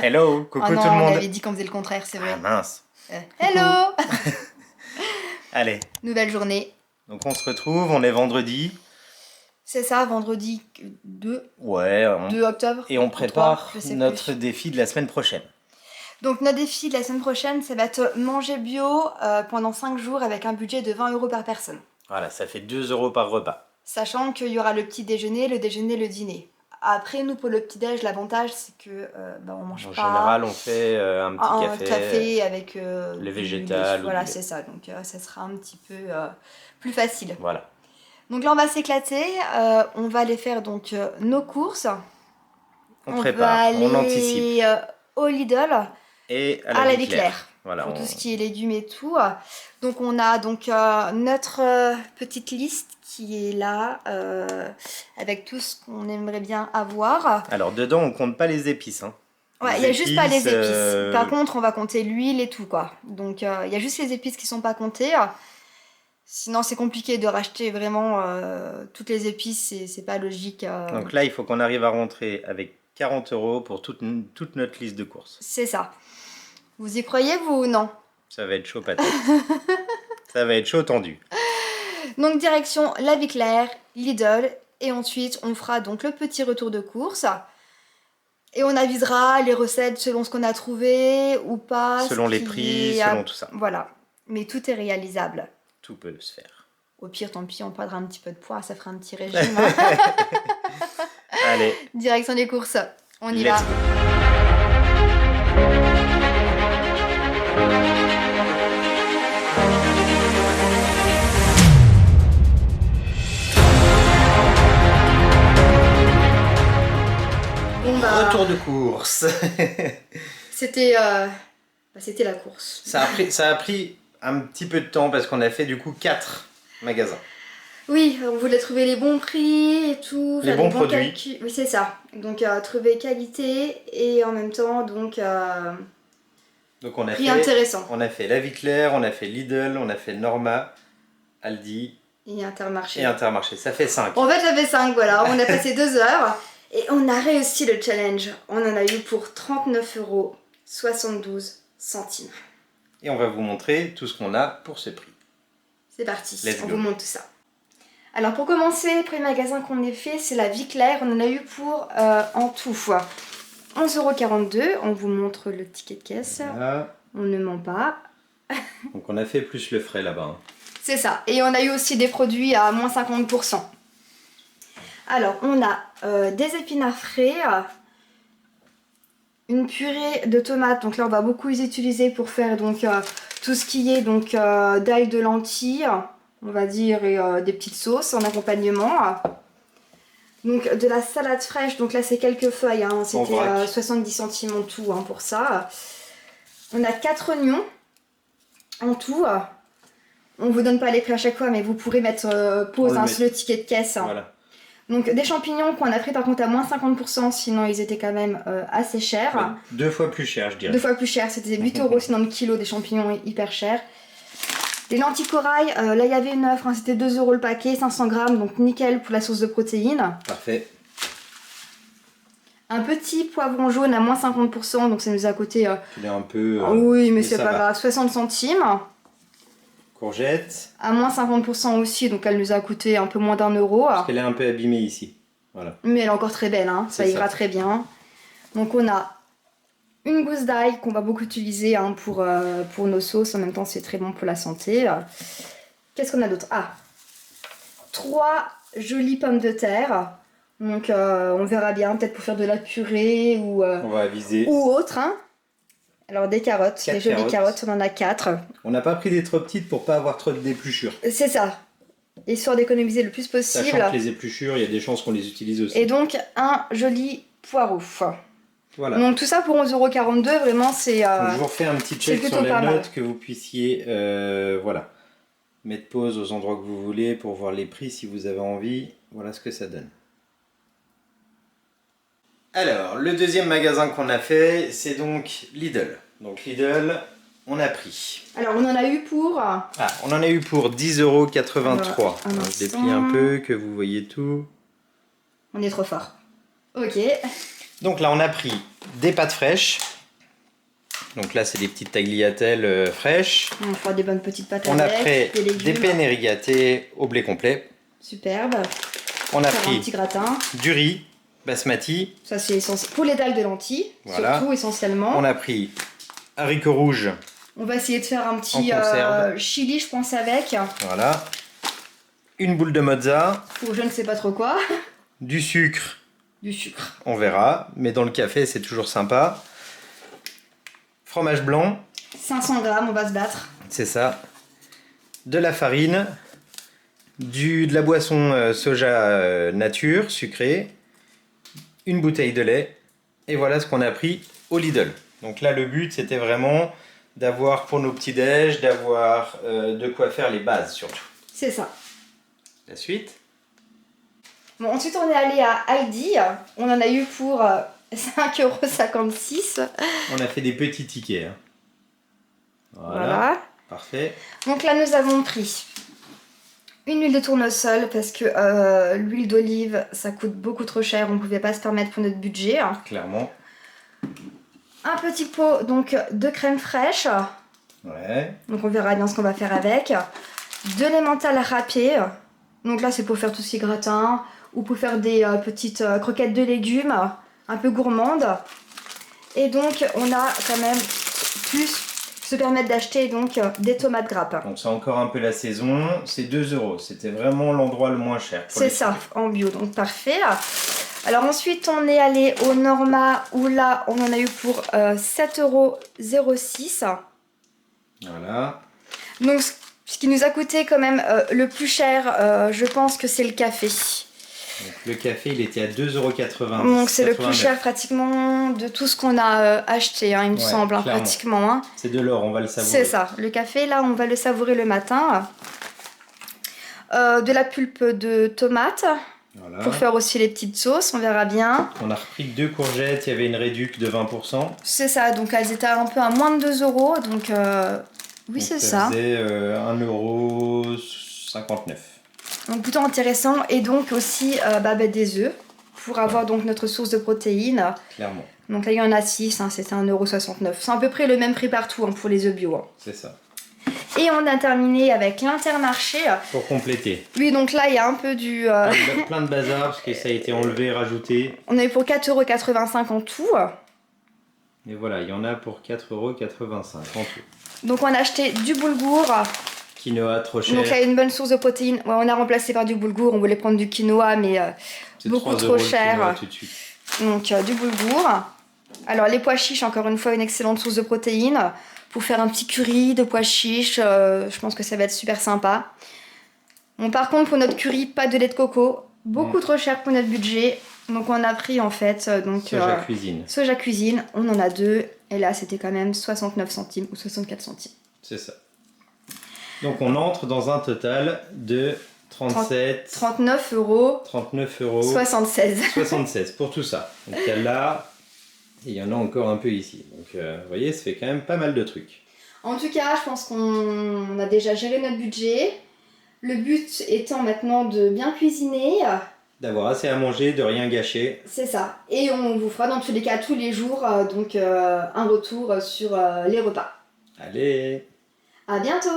Hello, coucou Oh non, tout le on monde. avait dit qu'on faisait le contraire, c'est vrai. Ah mince. Hello. Allez, Nouvelle journée. donc on se retrouve, on est vendredi. C'est ça, vendredi 2, Ouais, 2 octobre. et on ou 3, prépare je sais notre plus. défi de la semaine prochaine. Donc notre défi de la semaine prochaine, ça va être manger bio pendant 5 jours avec un budget de 20 € par personne. Voilà, ça fait 2 € par repas. Sachant qu'il y aura le petit déjeuner, le dîner. Après, nous, pour le petit-déj, l'avantage, c'est que on mange En pas général, on fait un petit café avec le du végétal lait. ou Voilà, du lait. c'est ça. Donc ça sera un petit peu plus facile. Voilà. Donc là, on va s'éclater. On va aller faire donc nos courses. On va prépare, aller on anticipe. Au Lidl, Et à la vie claire. Voilà, Pour tout ce qui est légumes et tout. Donc on a donc notre petite liste qui est là avec tout ce qu'on aimerait bien avoir. Alors dedans, on compte pas les épices. Hein. Ouais, il n'y a juste pas les épices. Par contre, on va compter l'huile et tout quoi. Donc il y a juste les épices qui sont pas comptées. Sinon, c'est compliqué de racheter vraiment toutes les épices, c'est pas logique. Donc là, il faut qu'on arrive à rentrer avec 40 € pour toute notre liste de courses. C'est ça. Vous y croyez, vous, ou non? Ça va être chaud patate. Ça va être chaud tendu. Donc direction La Vie Claire, Lidl, et ensuite on fera donc le petit retour de course. Et on avisera les recettes selon ce qu'on a trouvé ou pas. Selon les prix, selon tout ça. Voilà, mais tout est réalisable. Tout peut se faire. Au pire, tant pis, on perdra un petit peu de poids, ça fera un petit régime. Hein. Allez. Direction des courses, on y Let's va. go. Retour de course. C'était la course. Ça a pris un petit peu de temps parce qu'on a fait du coup 4 magasins. Oui, on voulait trouver les bons prix et tout. Les faire bons des produits. calculs. Oui, c'est ça. Donc trouver qualité et en même temps donc on a prix fait, intéressant. On a fait La Vie Claire, on a fait Lidl, on a fait Norma, Aldi Et Intermarché. Ça fait 5. En fait, ça fait 5, voilà. On a passé 2 heures et on a réussi le challenge. On en a eu pour 39,72 €. Et on va vous montrer tout ce qu'on a pour ce prix. C'est parti, Let's on go. vous montre tout ça. Alors pour commencer, le premier magasin qu'on ait fait, c'est La Vie Claire. On en a eu pour en tout 11,42 €. On vous montre le ticket de caisse. Voilà. On ne ment pas. Donc on a fait plus le frais là-bas. Hein. C'est ça. Et on a eu aussi des produits à moins 50%. Alors, on a des épinards frais, une purée de tomates. Donc là, on va beaucoup les utiliser pour faire donc tout ce qui est donc d'ail de lentilles, on va dire, et des petites sauces en accompagnement. Donc de la salade fraîche. Donc là, c'est quelques feuilles. Hein. C'était 70 centimes en tout hein, pour ça. On a 4 oignons en tout. On vous donne pas les prix à chaque fois, mais vous pourrez mettre pause sur le ticket de caisse. Voilà. Donc des champignons qu'on a pris par contre à moins 50%, sinon ils étaient quand même assez chers. Mais 2 fois plus cher, je dirais. 2 fois plus cher, c'était 8 € sinon le kilo des champignons hyper cher. Les lentilles corail, là il y avait une offre, hein, c'était 2 € le paquet, 500 grammes, donc nickel pour la source de protéines. Parfait. Un petit poivron jaune à moins 50%, donc ça nous a coûté... Il est un peu... oui, mais c'est pas grave, 60 centimes. Courgette. À moins 50% aussi, donc elle nous a coûté un peu moins d'1 €. Parce qu'elle est un peu abîmée ici. Voilà. Mais elle est encore très belle, hein. Ça ira très bien. Donc on a une gousse d'ail qu'on va beaucoup utiliser hein, pour nos sauces. En même temps, c'est très bon pour la santé. Qu'est-ce qu'on a d'autre? 3 jolies pommes de terre. Donc on verra bien, peut-être pour faire de la purée ou, on va aviser. Ou autre. Hein. Alors des carottes, des jolies carottes, on en a 4. On n'a pas pris des trop petites pour pas avoir trop de d'épluchures. C'est ça. Histoire d'économiser le plus possible. Sachant que les épluchures, il y a des chances qu'on les utilise aussi. Et donc un joli poireau. Voilà. Donc tout ça pour 11,42 €, vraiment c'est... je vous refais un petit check sur les notes que vous puissiez voilà, mettre pause aux endroits que vous voulez pour voir les prix si vous avez envie. Voilà ce que ça donne. Alors, le deuxième magasin qu'on a fait, c'est donc Lidl. Donc Lidl, on a pris. Alors on en a eu pour... on en a eu pour 10,83 €. Je déplie un peu, que vous voyez tout. On est trop fort. Ok. Donc là, on a pris des pâtes fraîches. Donc là, c'est des petites tagliatelles fraîches. On fera des bonnes petites pâtes on avec. On a pris des penne rigate au blé complet. Superbe. On a pris un petit gratin. Du riz basmati. Ça, c'est essentiel. Pour les dalles de lentilles, voilà. Surtout essentiellement. On a pris haricots rouges. On va essayer de faire un petit chili, je pense, avec. Voilà. Une boule de mozza. Ou je ne sais pas trop quoi. Du sucre. Du sucre. On verra, mais dans le café, c'est toujours sympa. Fromage blanc. 500 grammes, on va se battre. C'est ça. De la farine. De la boisson soja nature, sucrée. Une bouteille de lait. Et voilà ce qu'on a pris au Lidl. Donc là, le but, c'était vraiment d'avoir pour nos petits-déj, d'avoir de quoi faire les bases surtout. C'est ça. La suite. Bon, ensuite, on est allé à Aldi. On en a eu pour 5,56 €. On a fait des petits tickets. Hein. Voilà. Parfait. Donc là, nous avons pris une huile de tournesol parce que l'huile d'olive, ça coûte beaucoup trop cher. On ne pouvait pas se permettre pour notre budget. Clairement. Un petit pot donc, de crème fraîche. Ouais. Donc on verra bien ce qu'on va faire avec. De l'emmental râpé. Donc là, c'est pour faire tout ce qui est gratin ou pour faire des petites croquettes de légumes un peu gourmandes. Et donc, on a quand même plus se permettre d'acheter donc des tomates grappes. Donc c'est encore un peu la saison, c'est 2 €. C'était vraiment l'endroit le moins cher. C'est ça, en bio, donc parfait. Alors ensuite, on est allé au Norma où là, on en a eu pour 7,06 €. Voilà. Donc ce qui nous a coûté quand même le plus cher, je pense que c'est le café. Donc, le café, il était à 2,80 €. Donc c'est le plus cher pratiquement de tout ce qu'on a acheté, hein, il me semble, hein, pratiquement. Hein. C'est de l'or, on va le savourer. C'est ça, le café, là, on va le savourer le matin. De la pulpe de tomate, voilà. Pour faire aussi les petites sauces, on verra bien. On a repris 2 courgettes, il y avait une réduction de 20%. C'est ça, donc elles étaient un peu à moins de 2 €, donc oui, c'est ça. Ça faisait 1,59 €. Donc plutôt intéressant, et donc aussi des œufs pour avoir donc notre source de protéines. Clairement. Donc là il y en a 6, hein, c'était 1,69 €. C'est à peu près le même prix partout hein, pour les œufs bio. Hein. C'est ça. Et on a terminé avec l'Intermarché. Pour compléter. Oui, donc là il y a un peu du... plein de bazar parce que ça a été enlevé, rajouté. On a eu pour 4,85 € en tout. Et voilà, il y en a pour 4,85 € en tout. Donc on a acheté du boulgour. Quinoa, trop cher. Donc là, il y a une bonne source de protéines. Ouais, on a remplacé par du boulgour. On voulait prendre du quinoa, mais beaucoup trop cher. Tout de suite. Donc du boulgour. Alors les pois chiches, encore une fois, une excellente source de protéines. Pour faire un petit curry de pois chiches, je pense que ça va être super sympa. Bon, par contre, pour notre curry, pas de lait de coco. Beaucoup trop cher pour notre budget. Donc on a pris en fait... Soja cuisine. Soja cuisine, on en a 2. Et là, c'était quand même 69 centimes ou 64 centimes. C'est ça. Donc on entre dans un total de 39 €. 39 €. 76 pour tout ça. Donc il y a là, et il y en a encore un peu ici. Donc vous voyez, ça fait quand même pas mal de trucs. En tout cas, je pense qu'on a déjà géré notre budget. Le but étant maintenant de bien cuisiner. D'avoir assez à manger, de rien gâcher. C'est ça. Et on vous fera dans tous les cas tous les jours un retour sur les repas. À bientôt!